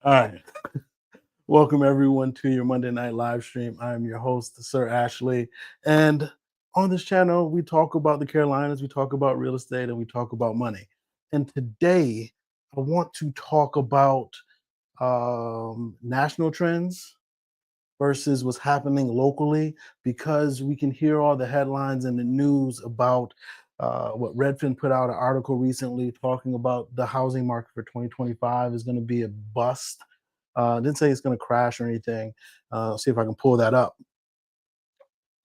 All right. Welcome everyone to your Monday night live stream. I am your host, Sir Ashley. And on this channel, we talk about the Carolinas, we talk about real estate, and we talk about money. And today, I want to talk about national trends versus what's happening locally because we can hear all the headlines and the news about what Redfin put out an article recently talking about the housing market for 2025 is going to be a bust. Didn't say it's going to crash or anything. See if I can pull that up.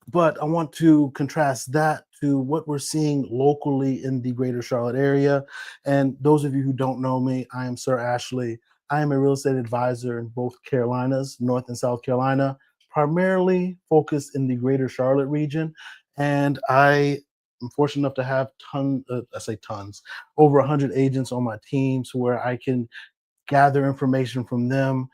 But I want to contrast that to what we're seeing locally in the greater Charlotte area. And those of you who don't know me, I am Sir Ashley. I am a real estate advisor in both Carolinas, North and South Carolina, primarily focused in the greater Charlotte region. And I am fortunate enough to have tons, over 100 agents on my team, so where I can gather information from them,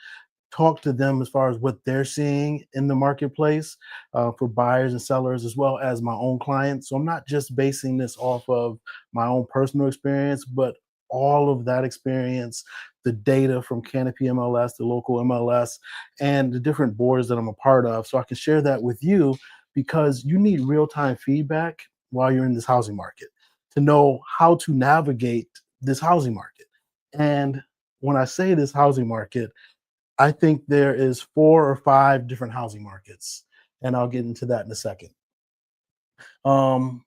talk to them as far as what they're seeing in the marketplace for buyers and sellers, as well as my own clients. So I'm not just basing this off of my own personal experience, but all of that experience, the data from Canopy MLS, the local MLS, and the different boards that I'm a part of. So I can share that with you because you need real time feedback while you're in this housing market to know how to navigate this housing market. And when I say this housing market, I think there is 4 or 5 different housing markets, and I'll get into that in a second. Um,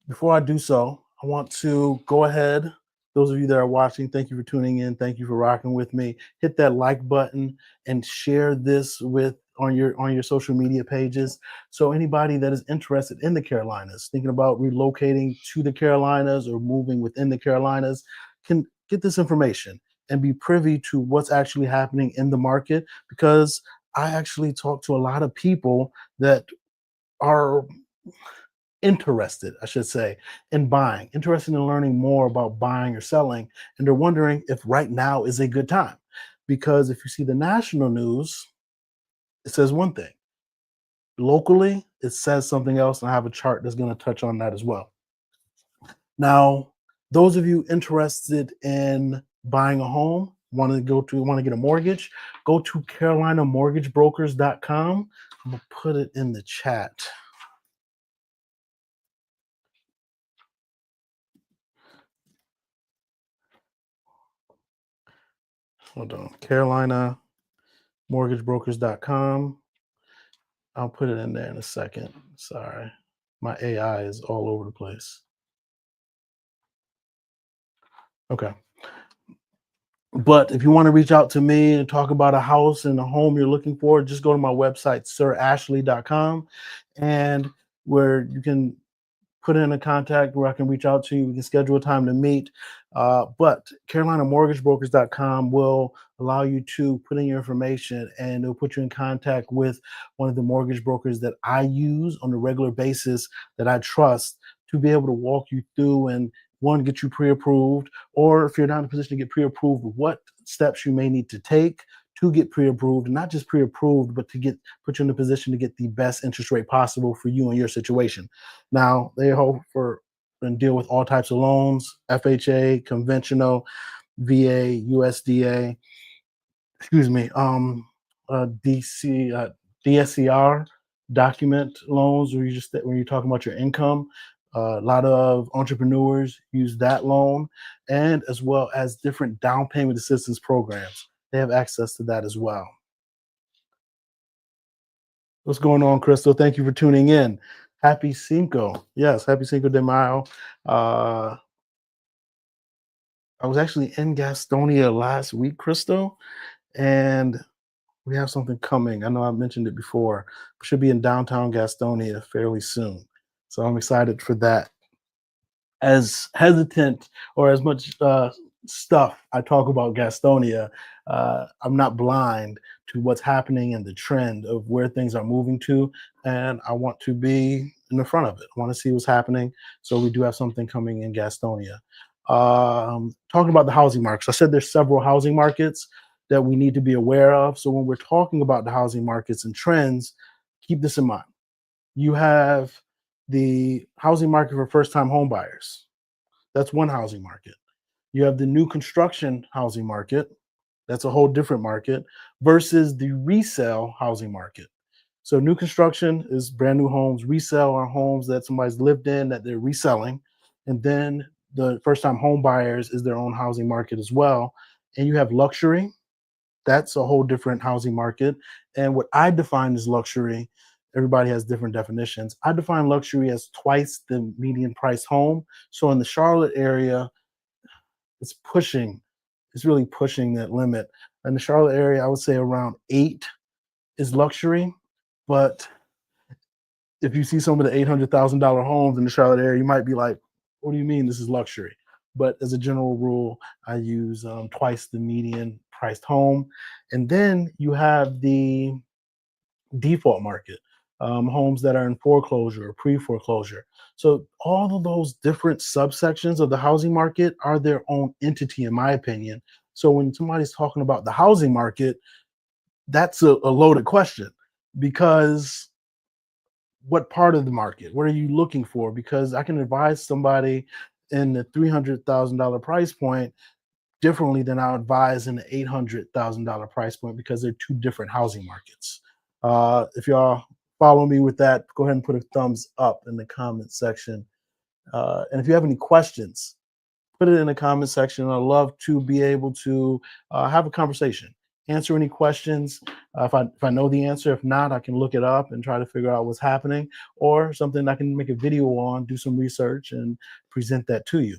Before I do so, I want to go ahead. Those of you that are watching, thank you for tuning in. Thank you for rocking with me. Hit that like button and share this with on your social media pages. So anybody that is interested in the Carolinas, thinking about relocating to the Carolinas or moving within the Carolinas, can get this information and be privy to what's actually happening in the market because I actually talk to a lot of people that are interested, I should say, in buying, interested in learning more about buying or selling. And they're wondering if right now is a good time. Because if you see the national news, it says one thing. Locally, it says something else. And I have a chart that's going to touch on that as well. Now, those of you interested in buying a home, want to get a mortgage, go to carolinamortgagebrokers.com. I'm going to put it in the chat. Hold on. carolinamortgagebrokers.com. I'll put it in there in a second. Sorry. My AI is all over the place. Okay. But if you want to reach out to me and talk about a house and a home you're looking for, just go to my website, sirashley.com, and where you can put in a contact where I can reach out to you. We can schedule a time to meet. But carolinamortgagebrokers.com will allow you to put in your information and it'll put you in contact with one of the mortgage brokers that I use on a regular basis that I trust to be able to walk you through and one, get you pre-approved, or if you're not in a position to get pre-approved, what steps you may need to take to get pre-approved, and not just pre-approved, but to get put you in a position to get the best interest rate possible for you and your situation. Now, they hope for and deal with all types of loans, FHA, conventional, VA, USDA, DC, DSCR document loans, where when you're talking about your income. A lot of entrepreneurs use that loan, and as well as different down payment assistance programs. They have access to that as well. What's going on, Crystal? Thank you for tuning in. Happy Cinco. Yes, happy Cinco de Mayo. I was actually in Gastonia last week, Crystal, and we have something coming. I know I mentioned it before. We should be in downtown Gastonia fairly soon. So I'm excited for that. As hesitant or as much stuff I talk about Gastonia, I'm not blind to what's happening and the trend of where things are moving to. And I want to be in the front of it. I want to see what's happening. So we do have something coming in Gastonia. Talking about the housing markets, I said there's several housing markets that we need to be aware of. So when we're talking about the housing markets and trends, keep this in mind. You have the housing market for first-time home buyers. That's one housing market. You have the new construction housing market. That's a whole different market versus the resale housing market. So new construction is brand new homes. Resale are homes that somebody's lived in that they're reselling. And then the first time home buyers is their own housing market as well. And you have luxury. That's a whole different housing market. And what I define as luxury, everybody has different definitions. I define luxury as twice the median price home. So in the Charlotte area, it's pushing, it's really pushing that limit. In the Charlotte area, I would say around eight is luxury. But if you see some of the $800,000 homes in the Charlotte area, you might be like, what do you mean this is luxury? But as a general rule, I use twice the median priced home. And then you have the default market, homes that are in foreclosure or pre foreclosure. So, all of those different subsections of the housing market are their own entity, in my opinion. So, when somebody's talking about the housing market, that's a loaded question because what part of the market? What are you looking for? Because I can advise somebody in the $300,000 price point differently than I advise in the $800,000 price point because they're two different housing markets. If y'all follow me with that, go ahead and put a thumbs up in the comment section. And if you have any questions, put it in the comment section. I'd love to be able to have a conversation, answer any questions. If I know the answer, if not, I can look it up and try to figure out what's happening, or something I can make a video on, do some research, and present that to you.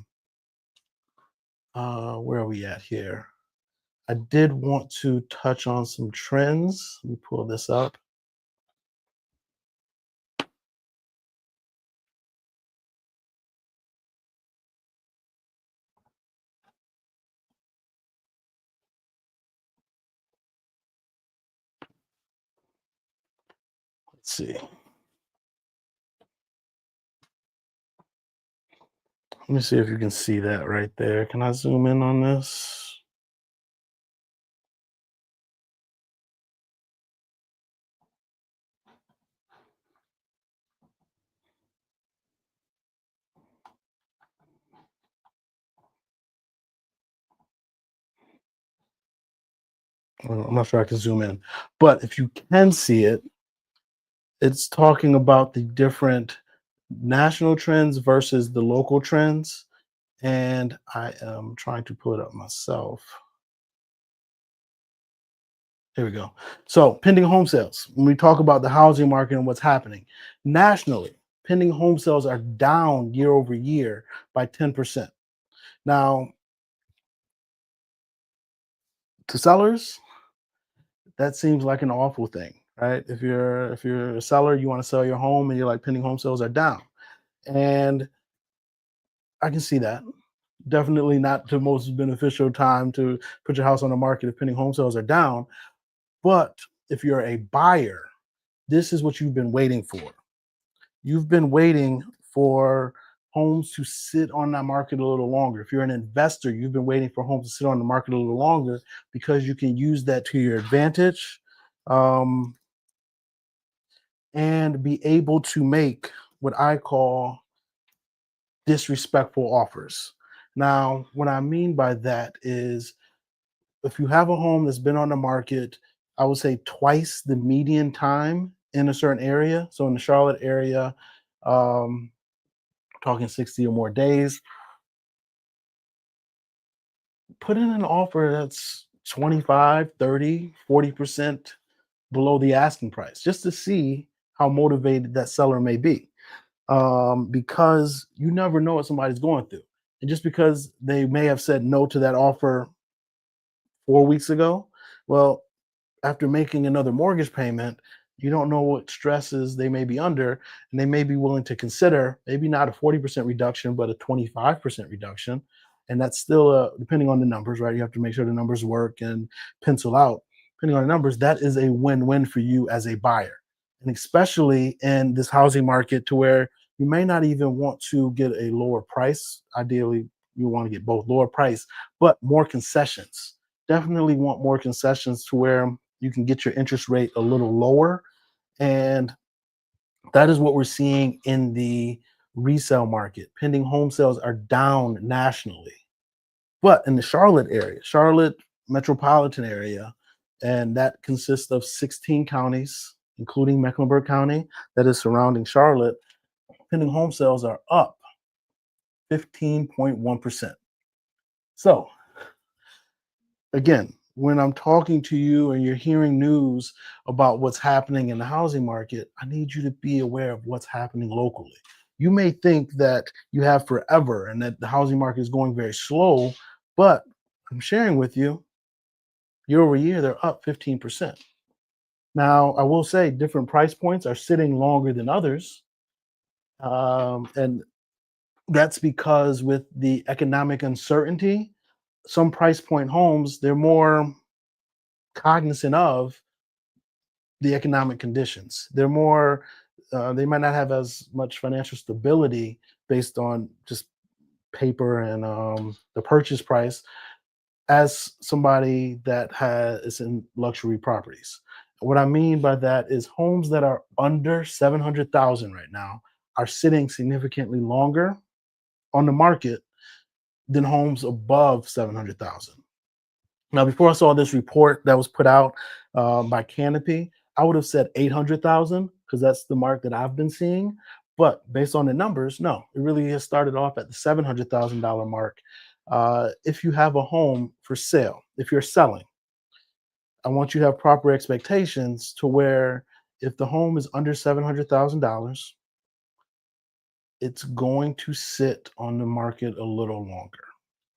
Where are we at here? I did want to touch on some trends. Let me pull this up. Let's see. Let me see if you can see that right there. Can I zoom in on this? Well, I'm not sure I can zoom in, but if you can see it, it's talking about the different national trends versus the local trends. And I am trying to pull it up myself. Here we go. So, pending home sales. When we talk about the housing market and what's happening nationally, pending home sales are down year over year by 10%. Now, to sellers, that seems like an awful thing, right? If you're a seller, you want to sell your home and you're like pending home sales are down. And I can see that. Definitely not the most beneficial time to put your house on the market if pending home sales are down. But if you're a buyer, this is what you've been waiting for. You've been waiting for homes to sit on that market a little longer. If you're an investor, you've been waiting for homes to sit on the market a little longer because you can use that to your advantage, um, and be able to make what I call disrespectful offers. Now, what I mean by that is if you have a home that's been on the market, I would say twice the median time in a certain area. So in the Charlotte area, um, talking 60 or more days, put in an offer that's 25, 30, 40% below the asking price just to see how motivated that seller may be. Because you never know what somebody's going through. And just because they may have said no to that offer 4 weeks ago, well, after making another mortgage payment, you don't know what stresses they may be under, and they may be willing to consider maybe not a 40% reduction, but a 25% reduction. And that's still depending on the numbers, right? You have to make sure the numbers work and pencil out. Depending on the numbers, that is a win-win for you as a buyer. And especially in this housing market to where you may not even want to get a lower price. Ideally, you want to get both lower price, but more concessions. Definitely want more concessions to where you can get your interest rate a little lower. And that is what we're seeing in the resale market. Pending home sales are down nationally. But in the Charlotte area, Charlotte metropolitan area, and that consists of 16 counties, including Mecklenburg County, that is surrounding Charlotte. Pending home sales are up 15.1%. So, again, when I'm talking to you and you're hearing news about what's happening in the housing market, I need you to be aware of what's happening locally. You may think that you have forever and that the housing market is going very slow, but I'm sharing with you year over year, they're up 15%. Now, I will say different price points are sitting longer than others. And that's because with the economic uncertainty, some price point homes, they're more cognizant of the economic conditions. They're more, they might not have as much financial stability based on just paper and the purchase price as somebody that is in luxury properties. What I mean by that is homes that are under 700,000 right now are sitting significantly longer on the market than homes above 700,000. Now, before I saw this report that was put out by Canopy, I would have said 800,000 because that's the mark that I've been seeing. But based on the numbers, no, it really has started off at the $700,000 mark. If you have a home for sale, if you're selling, I want you to have proper expectations to where if the home is under $700,000, it's going to sit on the market a little longer.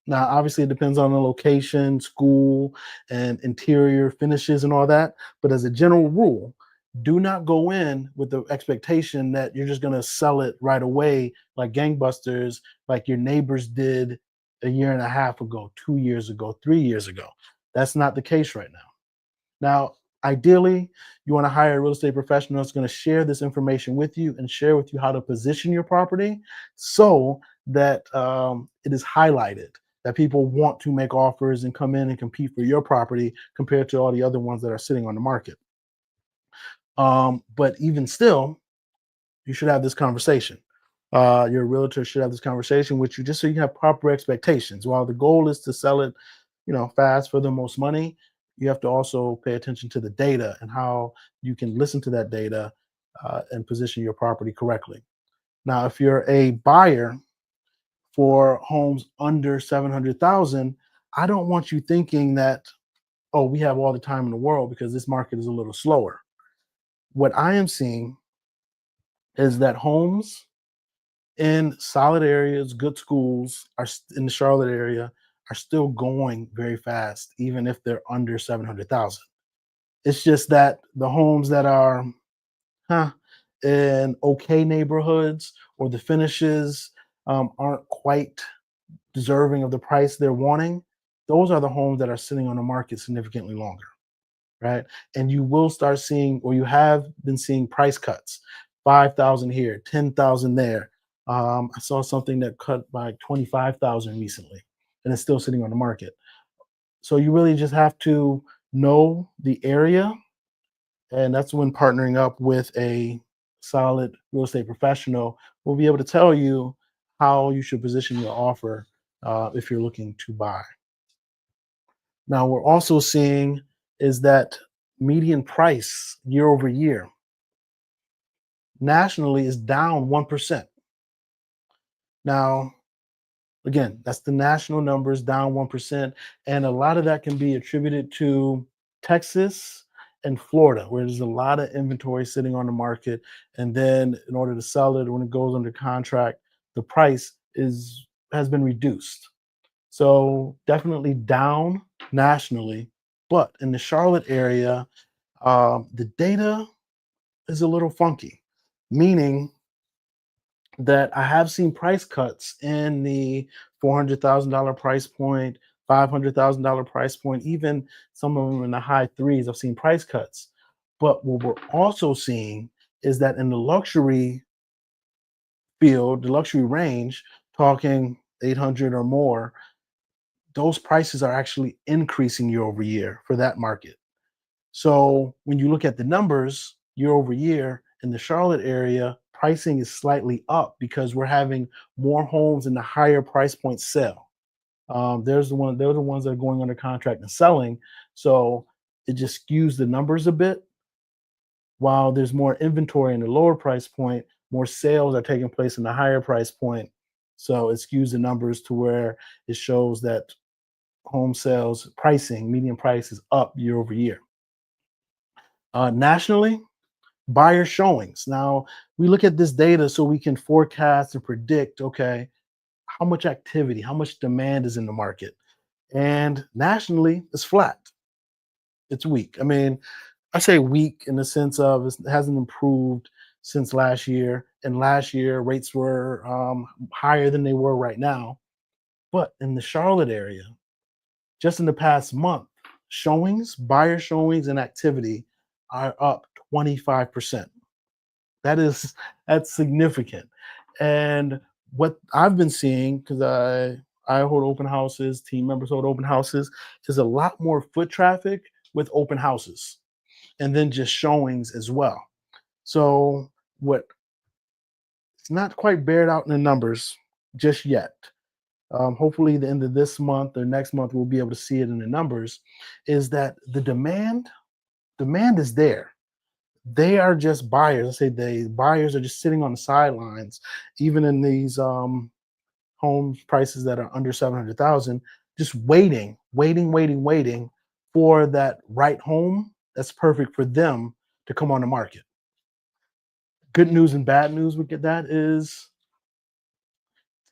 Now, obviously, it depends on the location, school, and interior finishes and all that. But as a general rule, do not go in with the expectation that you're just going to sell it right away like gangbusters, like your neighbors did a year and a half ago, 2 years ago, 3 years ago. That's not the case right now. Now, ideally, you want to hire a real estate professional that's going to share this information with you and share with you how to position your property so that it is highlighted that people want to make offers and come in and compete for your property compared to all the other ones that are sitting on the market. But even still, you should have this conversation. Your realtor should have this conversation with you just so you have proper expectations. While the goal is to sell it, fast for the most money, you have to also pay attention to the data and how you can listen to that data and position your property correctly. Now, if you're a buyer for homes under 700,000, I don't want you thinking that, oh, we have all the time in the world because this market is a little slower. What I am seeing is that homes in solid areas, good schools in the Charlotte area are still going very fast, even if they're under 700,000. It's just that the homes that are huh, in okay neighborhoods or the finishes aren't quite deserving of the price they're wanting, those are the homes that are sitting on the market significantly longer, right? And you will start seeing, or you have been seeing price cuts, 5,000 here, 10,000 there. I saw something that cut by 25,000 recently, and it's still sitting on the market. So you really just have to know the area, and that's when partnering up with a solid real estate professional will be able to tell you how you should position your offer if you're looking to buy. Now, we're also seeing is that median price year over year nationally is down 1%. Now, again, that's the national numbers down 1%. And a lot of that can be attributed to Texas and Florida, where there's a lot of inventory sitting on the market. And then in order to sell it, when it goes under contract, the price has been reduced. So definitely down nationally. But in the Charlotte area, the data is a little funky, meaning that I have seen price cuts in the $400,000 price point, $500,000 price point, even some of them in the high threes. I've seen price cuts. But what we're also seeing is that in the luxury field, the luxury range, talking 800 or more, those prices are actually increasing year over year for that market. So when you look at the numbers year over year in the Charlotte area, pricing is slightly up because we're having more homes in the higher price point sell. They're the ones that are going under contract and selling. So it just skews the numbers a bit. While there's more inventory in the lower price point, more sales are taking place in the higher price point. So it skews the numbers to where it shows that home sales pricing, median price is up year over year. Nationally, buyer showings. Now, we look at this data so we can forecast and predict, okay, how much activity, how much demand is in the market. And nationally, it's flat. It's weak. I mean, I say weak in the sense of it hasn't improved since last year. And last year, rates were higher than they were right now. But in the Charlotte area, just in the past month, showings, buyer showings, and activity are up 25%. That is that's significant. And what I've been seeing, because I hold open houses, team members hold open houses, is a lot more foot traffic with open houses and then just showings as well. So what it's not quite bared out in the numbers just yet. Hopefully, the end of this month or next month, we'll be able to see it in the numbers. Is that the demand is there. They are just buyers. I say they buyers are just sitting on the sidelines, even in these home prices that are under 700,000, just waiting for that right home that's perfect for them to come on the market. Good news and bad news with that is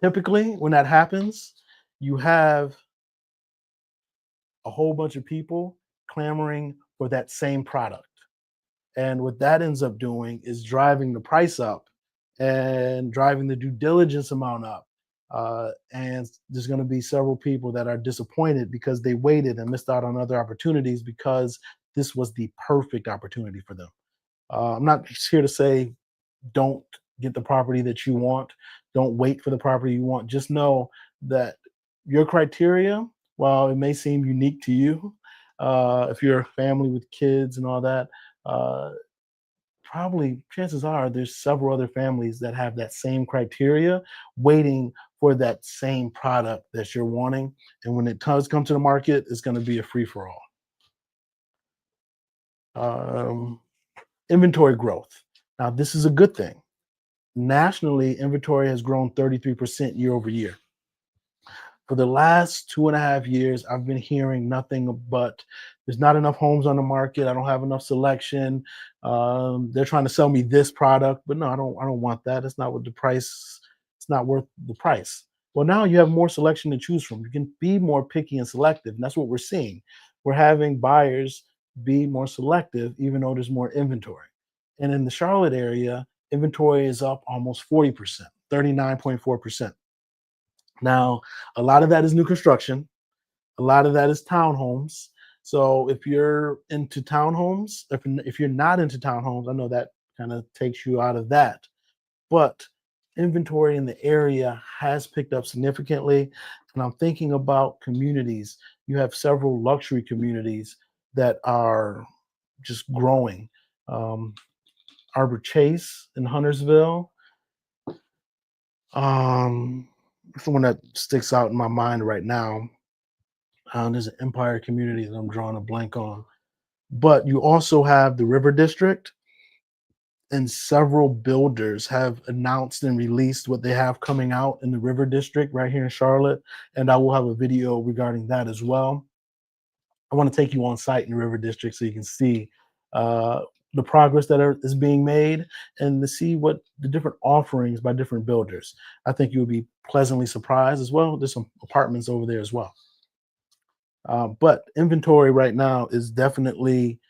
typically when that happens, you have a whole bunch of people clamoring for that same product. And what that ends up doing is driving the price up and driving the due diligence amount up. And there's going to be several people that are disappointed because they waited and missed out on other opportunities because this was the perfect opportunity for them. I'm not here to say don't get the property that you want, don't wait for the property you want. Just know that your criteria, while it may seem unique to you, if you're a family with kids and all that, uh, probably chances are there's several other families that have that same criteria waiting for that same product that you're wanting. And when it does come to the market, it's going to be a free for all. Um, Inventory growth. Now, this is a good thing. Nationally, inventory has grown 33% year over year. For the last 2.5 years, I've been hearing nothing but there's not enough homes on the market. I don't have enough selection. They're trying to sell me this product, but no, I don't want that. It's not what the price. It's not worth the price. Well, now you have more selection to choose from. You can be more picky and selective, and that's what we're seeing. We're having buyers be more selective, even though there's more inventory. And in the Charlotte area, inventory is up almost 40%, 39.4%. Now, a lot of that is new construction. A lot of that is townhomes. So if you're into townhomes, if you're not into townhomes, I know that kind of takes you out of that. But inventory in the area has picked up significantly. And I'm thinking about communities. You have several luxury communities that are just growing. Um, Arbor Chase in Huntersville. It's the one that sticks out in my mind right now. There's an Empire community that I'm drawing a blank on. But you also have the River District, and several builders have announced and released what they have coming out in the River District right here in Charlotte. And I will have a video regarding that as well. I want to take you on site in the River District so you can see uh, the progress is being made and to see what the different offerings by different builders. I think you'll be pleasantly surprised as well. There's some apartments over there as well. But inventory right now is definitely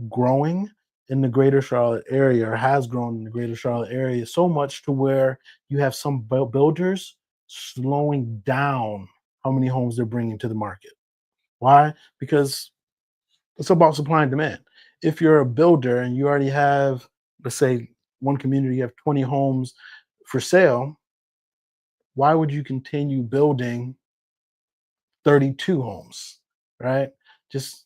growing in the greater Charlotte area, or has grown in the greater Charlotte area so much to where you have some builders slowing down how many homes they're bringing to the market. Why? Because it's about supply and demand. If you're a builder and you already have, let's say, one community, you have 20 homes for sale, why would you continue building 32 homes, right? Just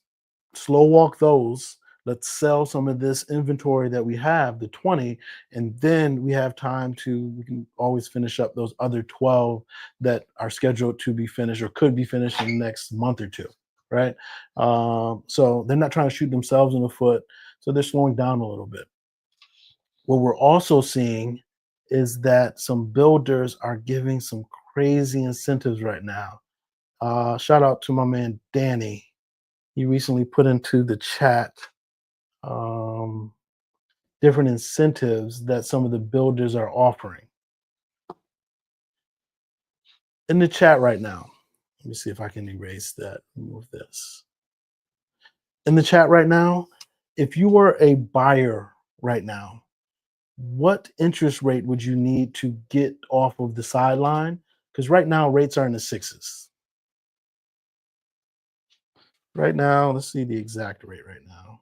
slow walk those Let's sell some of this inventory that we have, the 20, and then we have time to, we can always finish up those other 12 that are scheduled to be finished or could be finished in the next month or two, right? So they're not trying to shoot themselves in the foot. So they're slowing down a little bit. What we're also seeing is that some builders are giving some crazy incentives right now. Shout out to my man Danny. He recently put into the chat um, different incentives that some of the builders are offering in the chat right now. Let me see if I can erase that, remove this. In the chat right now, if you were a buyer right now, what interest rate would you need to get off of the sideline? Because right now rates are in the sixes. Right now, let's see the exact rate right now.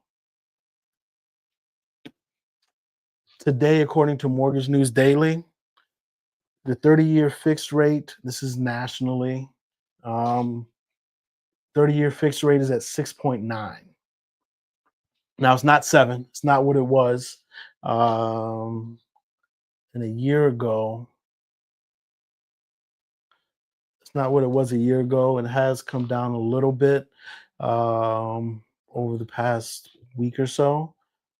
Today, according to Mortgage News Daily, the 30-year fixed rate, this is nationally, 30-year fixed rate is at 6.9. Now, it's not 7. It's not what it was in a year ago. It's not what it was a year ago. It has come down a little bit over the past week or so.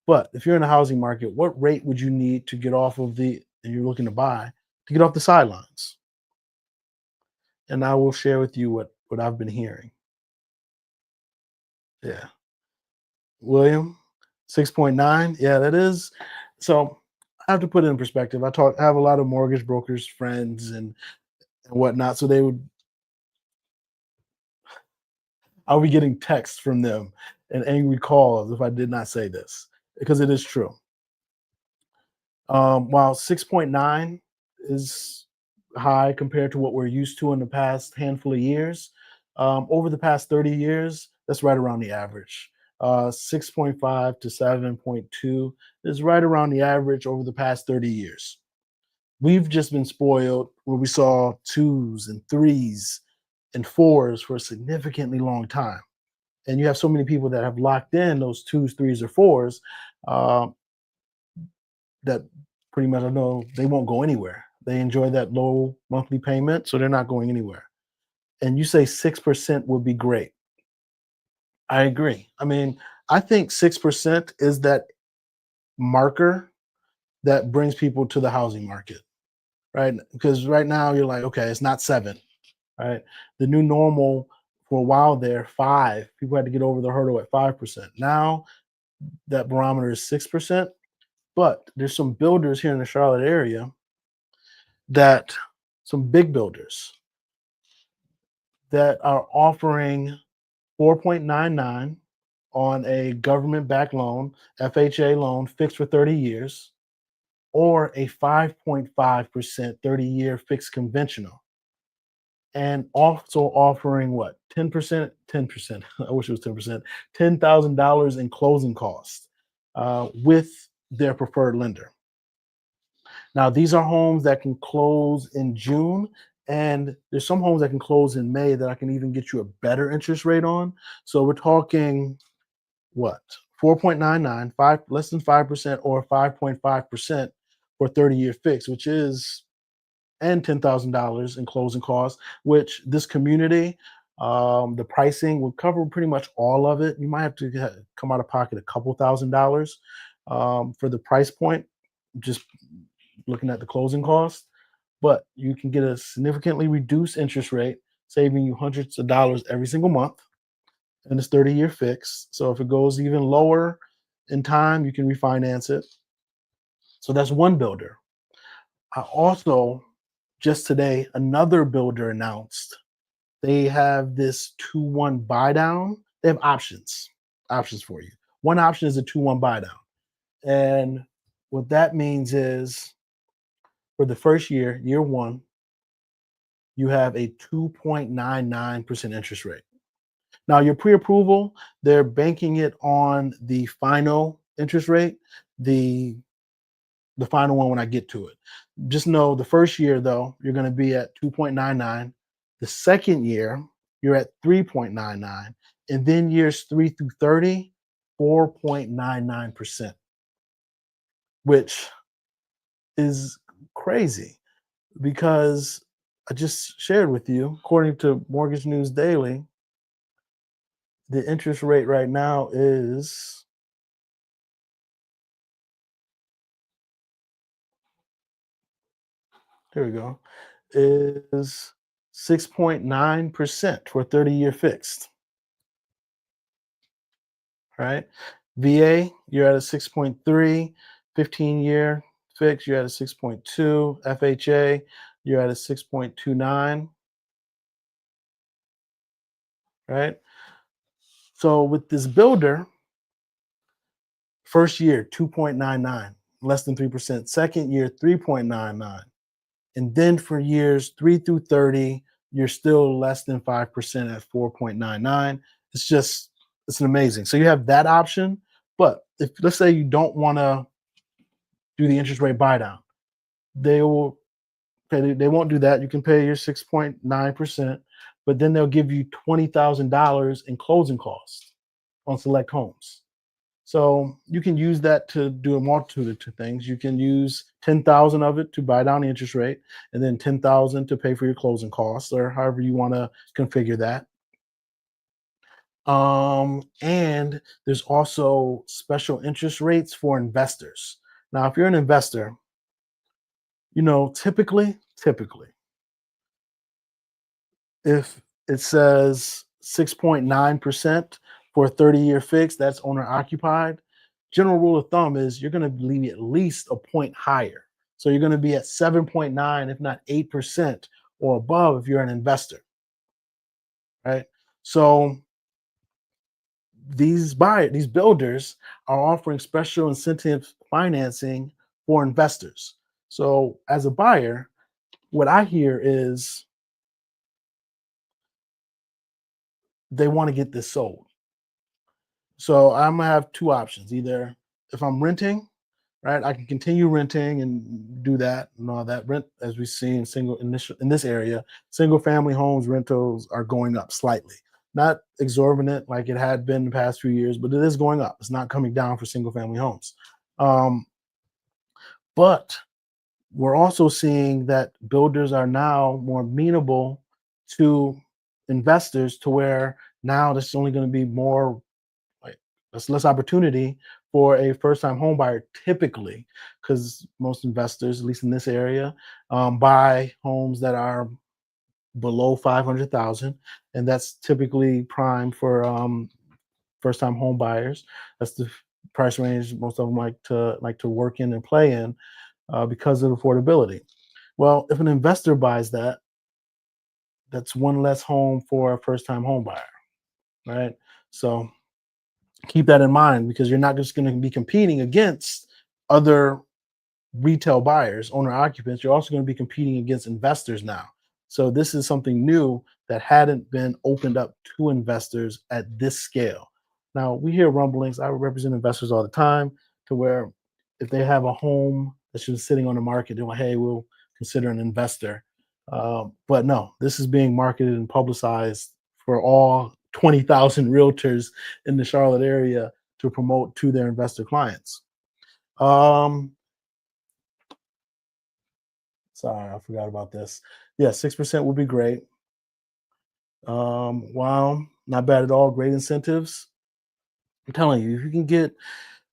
But if you're in the housing market, what rate would you need to get off of the, and you're looking to buy, to get off the sidelines? And I will share with you what I've been hearing. Yeah. William, 6.9. Yeah, that is. So I have to put it in perspective. I have a lot of mortgage brokers, friends, and whatnot. So I'll be getting texts from them and angry calls if I did not say this, because it is true. While 6.9 is high compared to what we're used to in the past handful of years, over the past 30 years, that's right around the average. 6.5 to 7.2 is right around the average over the past 30 years. We've just been spoiled where we saw twos and threes and fours for a significantly long time. And you have so many people that have locked in those twos, threes, or fours, uh, that pretty much I know they won't go anywhere. They enjoy that low monthly payment, so they're not going anywhere. And you say 6% would be great. I agree. I mean, I think 6% is that marker that brings people to the housing market, right? Because right now you're like, okay, it's not 7, right? The new normal for a while there, 5. People had to get over the hurdle at 5%. Now that barometer is 6%. But there's some builders here in the Charlotte area that, some big builders that are offering 4.99 on a government-backed loan, FHA loan, fixed for 30 years, or a 5.5% 30-year fixed conventional, and also offering what, 10%, 10%. I wish it was 10%, $10,000 in closing costs with their preferred lender. Now, these are homes that can close in June, and there's some homes that can close in May that I can even get you a better interest rate on. So we're talking what? 4.99, less than 5%, or 5.5% for 30-year fix, which is, and $10,000 in closing costs, which this community, the pricing will cover pretty much all of it. You might have to come out of pocket a couple $1,000s for the price point, just looking at the closing cost, but you can get a significantly reduced interest rate, saving you hundreds of dollars every single month. And it's 30-year fix. So if it goes even lower in time, you can refinance it. So that's one builder. I also, just today, another builder announced they have this 2-1 buy down. They have options for you. One option is a 2-1 buy down. And what that means is, for the first year, year one, you have a 2.99% interest rate. Now, your pre-approval, they're banking it on the final interest rate, the final one when I get to it. Just know the first year, though, you're going to be at 2.99. The second year, you're at 3.99. And then years 3 through 30, 4.99%, which is crazy because I just shared with you, according to Mortgage News Daily, the interest rate right now is, here we go, is 6.9% for 30-year fixed, right? VA, you're at a 6.3, 15-year fixed, you're at a 6.2, FHA, you're at a 6.29, right? So with this builder, first year 2.99, less than 3%, second year 3.99. And then for years 3 through 30, you're still less than 5% at 4.99. It's just, it's an amazing. So you have that option. But if, let's say, you don't want to do the interest rate buy down, they will pay, they won't do that. You can pay your 6.9%, but then they'll give you $20,000 in closing costs on select homes. So you can use that to do a multitude of things. You can use 10,000 of it to buy down the interest rate, and then 10,000 to pay for your closing costs, or however you want to configure that. And there's also special interest rates for investors. Now, if you're an investor, typically, if it says 6.9% for a 30-year fix, that's owner occupied. General rule of thumb is you're going to be at least a point higher. So you're going to be at 7.9, if not 8% or above if you're an investor, right? So these builders are offering special incentive financing for investors. So as a buyer, what I hear is they want to get this sold. So I'm gonna have two options. Either if I'm renting, right, I can continue renting and do that and all that. Rent, as we see in this area, single family homes rentals are going up slightly. Not exorbitant like it had been the past few years, but it is going up. It's not coming down for single family homes. Um, but we're also seeing that builders are now more amenable to investors, to where now there's only going to be more, like, there's less opportunity for a first-time home buyer typically, because most investors, at least in this area, buy homes that are below 500,000, and that's typically prime for first-time home buyers. That's the price range most of them like to work in and play in, because of affordability. Well, if an investor buys that, that's one less home for a first-time home buyer, right? So keep that in mind, because you're not just going to be competing against other retail buyers, owner occupants. You're also going to be competing against investors now. So this is something new that hadn't been opened up to investors at this scale. Now we hear rumblings. I represent investors all the time, to where if they have a home that's just sitting on the market, they're like, "Hey, we'll consider an investor." But no, this is being marketed and publicized for all 20,000 realtors in the Charlotte area to promote to their investor clients. Um, Sorry, I forgot about this. Yeah, 6% would be great. Wow, not bad at all. Great incentives. I'm telling you, if you can get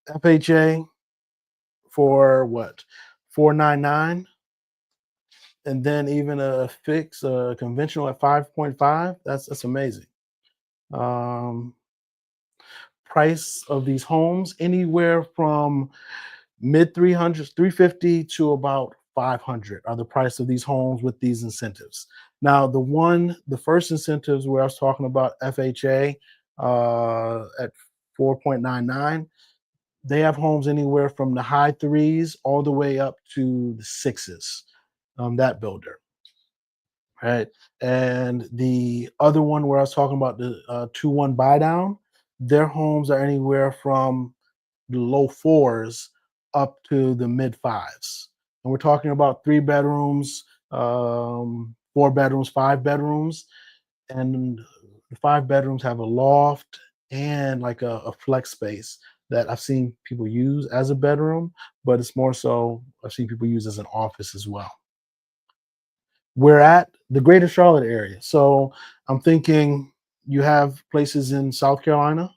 FHA for what, 499, and then even a fix, conventional at 5.5, that's amazing. Um, Price of these homes anywhere from mid 300s, 350 to about 500 are the price of these homes with these incentives. Now, the first incentives where I was talking about, FHA, at 4.99, they have homes anywhere from the high threes all the way up to the sixes. That builder, right? And the other one where I was talking about, the 2-1 buy down, their homes are anywhere from the low fours up to the mid fives. And we're talking about 3 bedrooms, 4 bedrooms, 5 bedrooms. And the 5 bedrooms have a loft and like a flex space that I've seen people use as a bedroom, but it's more so I've seen people use as an office as well. We're at the greater Charlotte area. So I'm thinking you have places in South Carolina,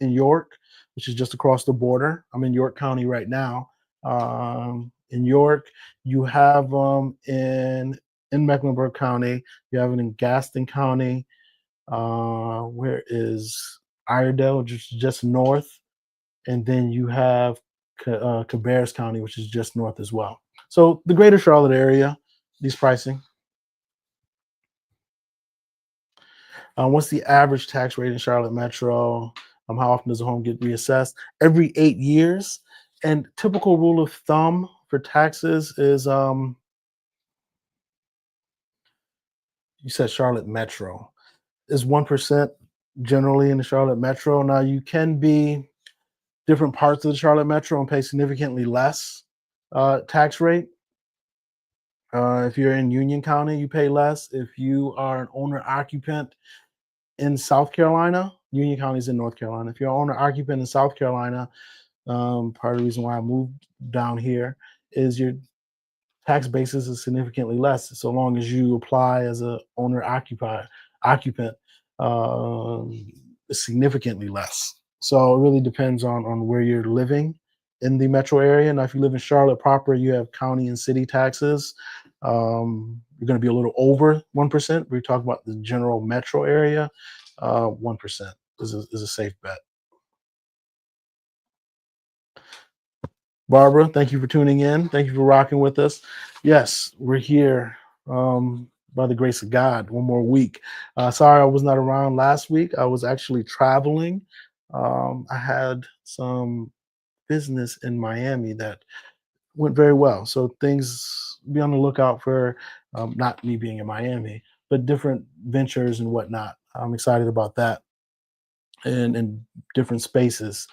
in York, which is just across the border. I'm in York County right now. In York, you have in Mecklenburg County, you have it in Gaston County. Where is Iredell, just north, and then you have Cabarrus County, which is just north as well. So the greater Charlotte area, these pricing. What's the average tax rate in Charlotte Metro? How often does a home get reassessed? Every 8 years. And typical rule of thumb for taxes is you said Charlotte Metro is 1% generally in the Charlotte Metro. Now you can be different parts of the Charlotte Metro and pay significantly less tax rate. If you're in Union County, you pay less. If you are an owner occupant in South Carolina, Union County is in North Carolina. If you're an owner occupant in South Carolina, part of the reason why I moved down here is your tax basis is significantly less so long as you apply as a owner occupier occupant. Significantly less. So it really depends on where you're living in the metro area. Now, if you live in Charlotte proper, you have county and city taxes. You're going to be a little over 1%. We talk about the general metro area. 1% is a safe bet. Barbara, thank you for tuning in. Thank you for rocking with us. Yes, we're here by the grace of God. One more week. Sorry I was not around last week. I was actually traveling. I had some business in Miami that went very well. So things be on the lookout for not me being in Miami, but different ventures and whatnot. I'm excited about that and different spaces.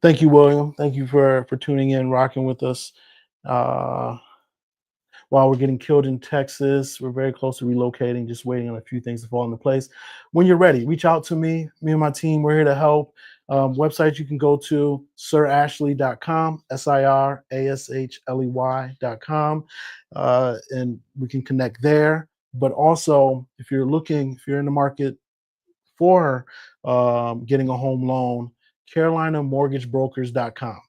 Thank you, William. Thank you for tuning in, rocking with us. Uh, while we're getting killed in Texas, we're very close to relocating, just waiting on a few things to fall into place. When you're ready, reach out to me. Me and my team, we're here to help. Website you can go to sirashley.com, SIRASHLEY.com, and we can connect there. But also, if you're in the market for getting a home loan, carolinamortgagebrokers.com.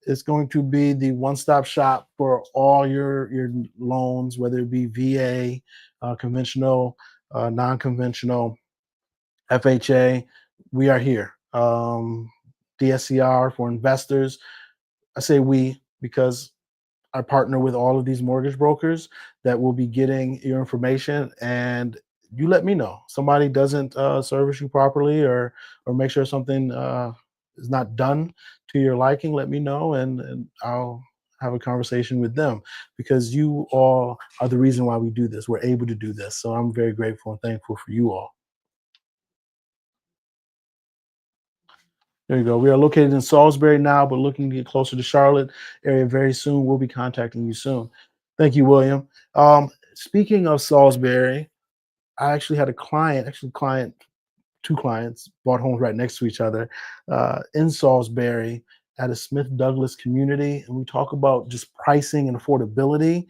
It's going to be the one-stop shop for all your loans, whether it be VA, conventional, non-conventional, FHA. We are here. DSCR for investors. I say we because I partner with all of these mortgage brokers that will be getting your information, and you let me know somebody doesn't service you properly or make sure something is not done to your liking. Let me know, and I'll have a conversation with them because you all are the reason why we do this. We're able to do this, so I'm very grateful and thankful for you all. There you go. We are located in Salisbury now, but looking to get closer to Charlotte area very soon. We'll be contacting you soon. Thank you, William. Speaking of Salisbury, I actually had a client, two clients, bought homes right next to each other in Salisbury at a Smith Douglas community, and we talk about just pricing and affordability.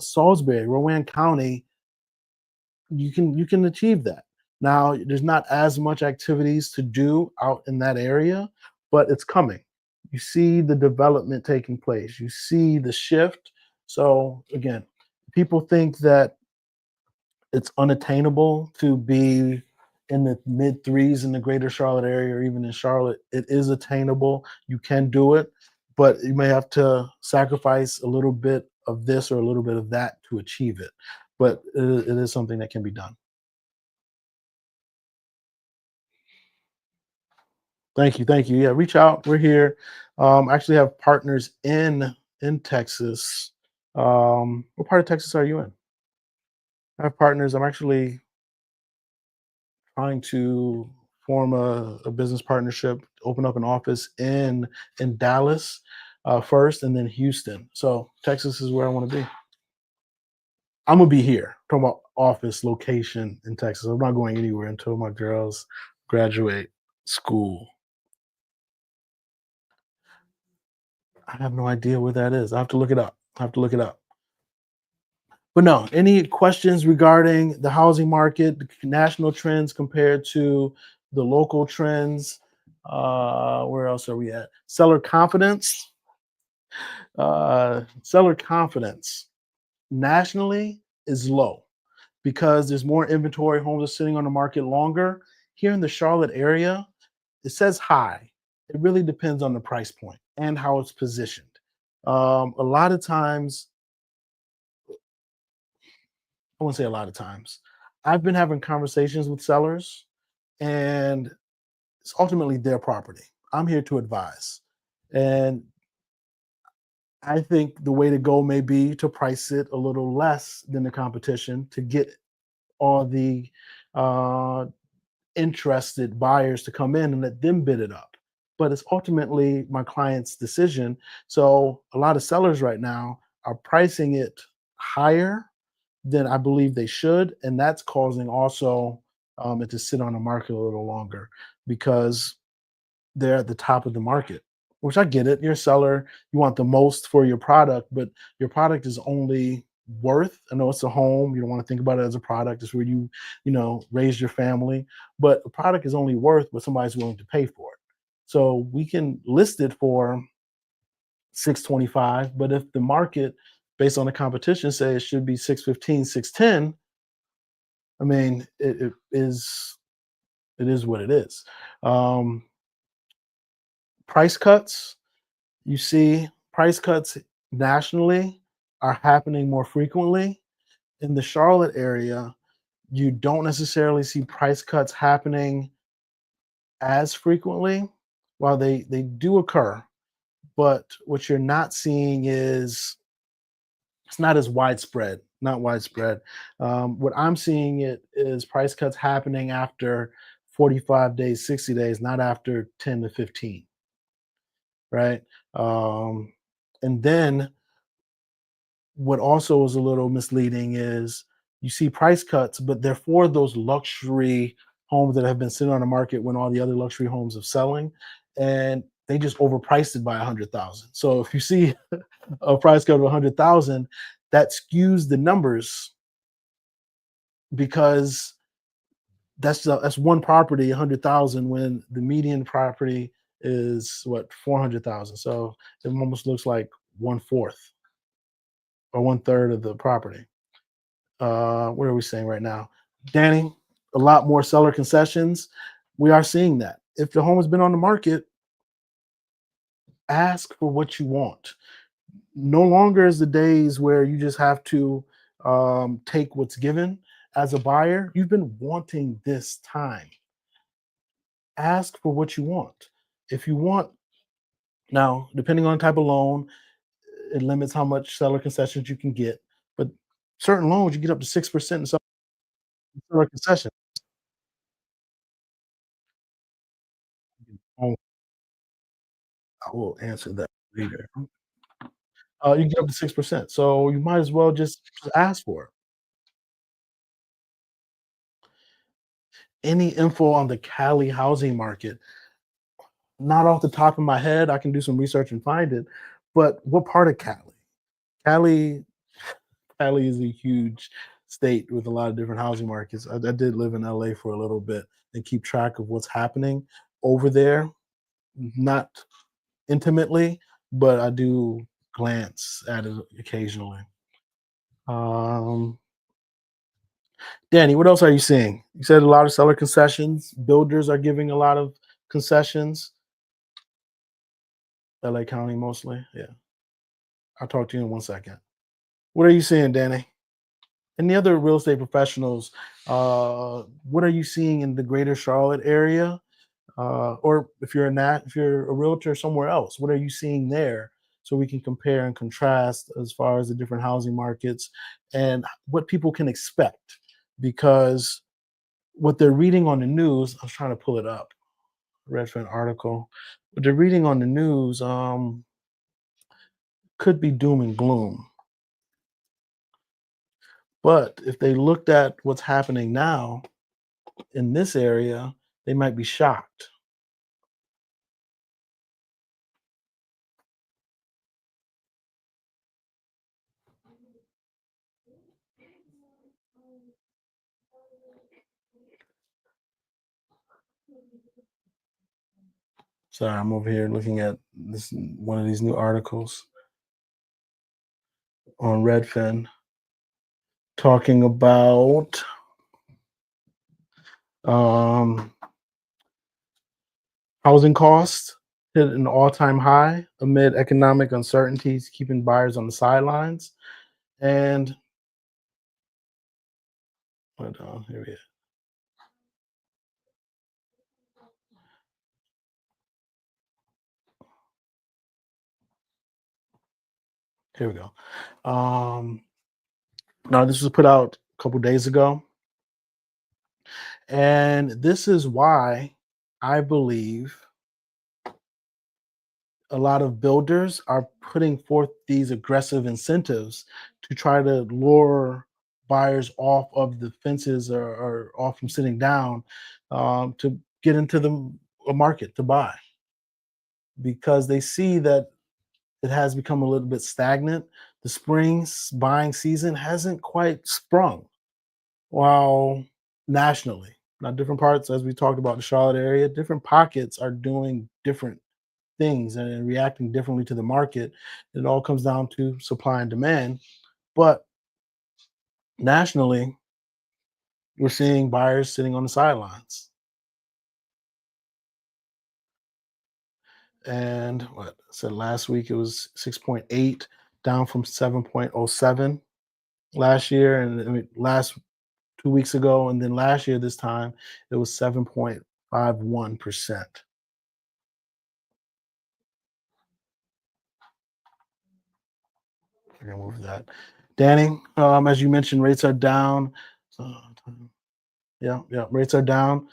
Salisbury, Rowan County, you can achieve that. Now, there's not as much activities to do out in that area, but it's coming. You see the development taking place. You see the shift. So again, people think that it's unattainable to be in the mid threes in the greater Charlotte area or even in Charlotte. It is attainable. You can do it, but you may have to sacrifice a little bit of this or a little bit of that to achieve it. But it is something that can be done. Thank you, thank you. Yeah, reach out. We're here. I actually have partners in Texas. What part of Texas are you in? I have partners. I'm actually trying to form a business partnership, open up an office in Dallas first, and then Houston. So Texas is where I want to be. I'm gonna be here. Talking about office location in Texas. I'm not going anywhere until my girls graduate school. I have no idea where that is. I have to look it up. I have to look it up. But no, any questions regarding the housing market, the national trends compared to the local trends? Where else are we at? Seller confidence. Seller confidence nationally is low because there's more inventory. Homes are sitting on the market longer. Here in the Charlotte area, it says high. It really depends on the price point and how it's positioned. A lot of times, I won't say a lot of times, I've been having conversations with sellers, and it's ultimately their property. I'm here to advise. And I think the way to go may be to price it a little less than the competition to get all the uh, interested buyers to come in and let them bid it up. But it's ultimately my client's decision. So a lot of sellers right now are pricing it higher than I believe they should, and that's causing also it to sit on the market a little longer because they're at the top of the market. Which I get it. You're a seller, you want the most for your product, but your product is only worth. I know it's a home. You don't want to think about it as a product. It's where raise your family. But a product is only worth what somebody's willing to pay for it. So we can list it for 625, but if the market based on the competition say it should be 615, 610, I mean, it is what it is. Um, Price cuts, you see price cuts nationally are happening more frequently. In the Charlotte area, you don't necessarily see price cuts happening as frequently. While they do occur, but what you're not seeing is it's not as widespread. Not widespread. What I'm seeing it is price cuts happening after 45 days, 60 days, not after 10 to 15, right? Um, and then what also is a little misleading is you see price cuts, but they're for those luxury homes that have been sitting on the market when all the other luxury homes are selling, and they just overpriced it by 100,000. So if you see a price cut of 100,000, that skews the numbers because that's one property, 100,000, when the median property is what 400,000. So it almost looks like one fourth or one third of the property. What are we saying right now? Danny, a lot more seller concessions. We are seeing that. If the home has been on the market, ask for what you want. No longer is the days where you just have to take what's given as a buyer. You've been wanting this time. Ask for what you want. If you want, now, depending on the type of loan, it limits how much seller concessions you can get. But certain loans, you get up to 6% in some seller concession. Oh, I will answer that later. You get up to 6%. So you might as well just ask for it. Any info on the Cali housing market? Not off the top of my head. I can do some research and find it. But what part of Cali? Cali, Cali is a huge state with a lot of different housing markets. I did live in LA for a little bit and keep track of what's happening over there. Not intimately, but I do glance at it occasionally. Um, Danny, what else are you seeing? You said a lot of seller concessions. Builders are giving a lot of concessions. LA County mostly. Yeah. I'll talk to you in 1 second. What are you seeing, Danny? And the other real estate professionals, what are you seeing in the greater Charlotte area? Or if you're a realtor somewhere else, what are you seeing there? So we can compare and contrast as far as the different housing markets and what people can expect. Because what they're reading on the news, I was trying to pull it up, read for an article. What they're reading on the news could be doom and gloom. But if they looked at what's happening now in this area, they might be shocked. Sorry, I'm over here looking at this one of these new articles on Redfin talking about um, housing costs hit an all-time high amid economic uncertainties, keeping buyers on the sidelines. And hold on, here we here we go. Now this was put out a couple days ago, and this is why I believe a lot of builders are putting forth these aggressive incentives to try to lure buyers off of the fences or off from sitting down to get into the a market to buy because they see that it has become a little bit stagnant. The spring's buying season hasn't quite sprung while nationally. Now, different parts, as we talked about the Charlotte area, different pockets are doing different things and reacting differently to the market. It all comes down to supply and demand. But nationally, we're seeing buyers sitting on the sidelines. And what I said last week, it was 6.8, down from 7.07 last year. And I mean, last 2 weeks ago. And then last year, this time, it was 7.51%. We're gonna move that. Danny, as you mentioned, rates are down. So, yeah, yeah, rates are down.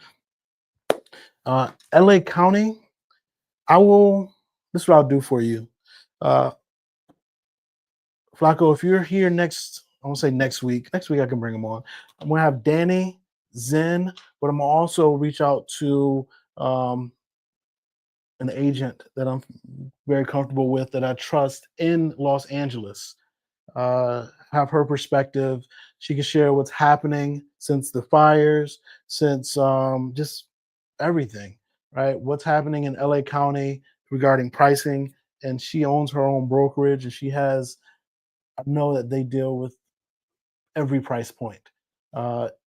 LA County, I will. This is what I'll do for you, uh, Flacco. If you're here next, I won't say next week. Next week I can bring them on. I'm gonna have Danny, Zen, but I'm gonna also reach out to um, an agent that I'm very comfortable with that I trust in Los Angeles. Have her perspective. She can share what's happening since the fires, since just everything, right? What's happening in LA County regarding pricing. And she owns her own brokerage and she has, I know that they deal with every price point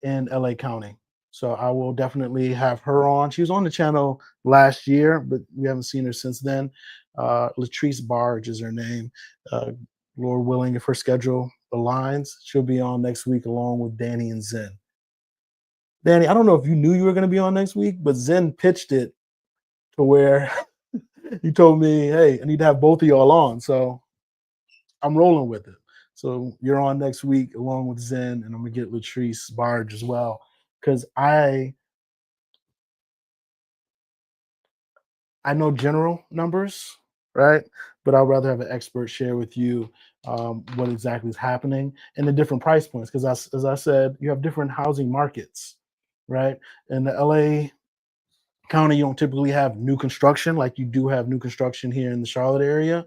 in LA County. So I will definitely have her on. She was on the channel last year, but we haven't seen her since then. Latrice Barge is her name. Uh, Lord willing, if her schedule aligns, she'll be on next week along with Danny and Zen. Danny, I don't know if you knew you were going to be on next week, but Zen pitched it to where he told me, "Hey, I need to have both of y'all on." So I'm rolling with it. So you're on next week along with Zen, and I'm gonna get Latrice Barge as well because I know general numbers, right? But I'd rather have an expert share with you what exactly is happening and the different price points. Because as I said, you have different housing markets, right? In the LA County, you don't typically have new construction like you do have new construction here in the Charlotte area,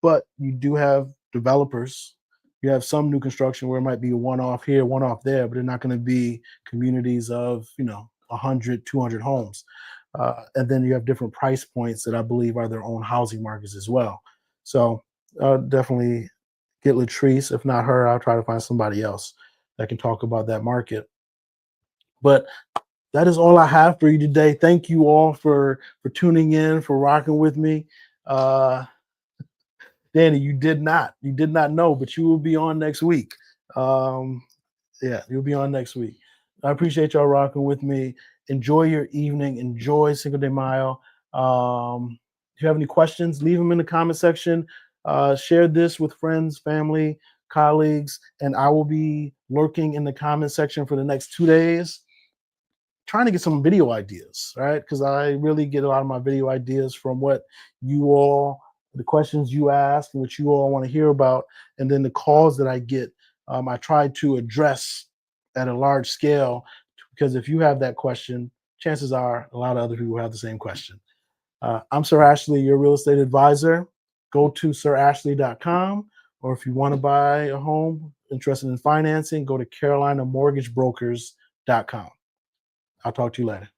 but you do have developers. You have some new construction where it might be a one off here, one off there, but they're not going to be communities of 100, 200 homes. And then you have different price points that I believe are their own housing markets as well. So definitely get Latrice. If not her, I'll try to find somebody else that can talk about that market. But that is all I have for you today. Thank you all for tuning in, for rocking with me. Uh, Danny, you did not know, but you will be on next week. Um, yeah, you'll be on next week. I appreciate y'all rocking with me. Enjoy your evening. Enjoy Cinco de Mayo. If you have any questions, leave them in the comment section. Share this with friends, family, colleagues, and I will be lurking in the comment section for the next 2 days trying to get some video ideas, right? Because I really get a lot of my video ideas from what you all, the questions you ask, and what you all want to hear about, and then the calls that I get I try to address at a large scale, because if you have that question, chances are a lot of other people have the same question. I'm Sir Ashley, your real estate advisor. Go to sirashley.com, or if you want to buy a home, interested in financing, go to carolinamortgagebrokers.com. I'll talk to you later.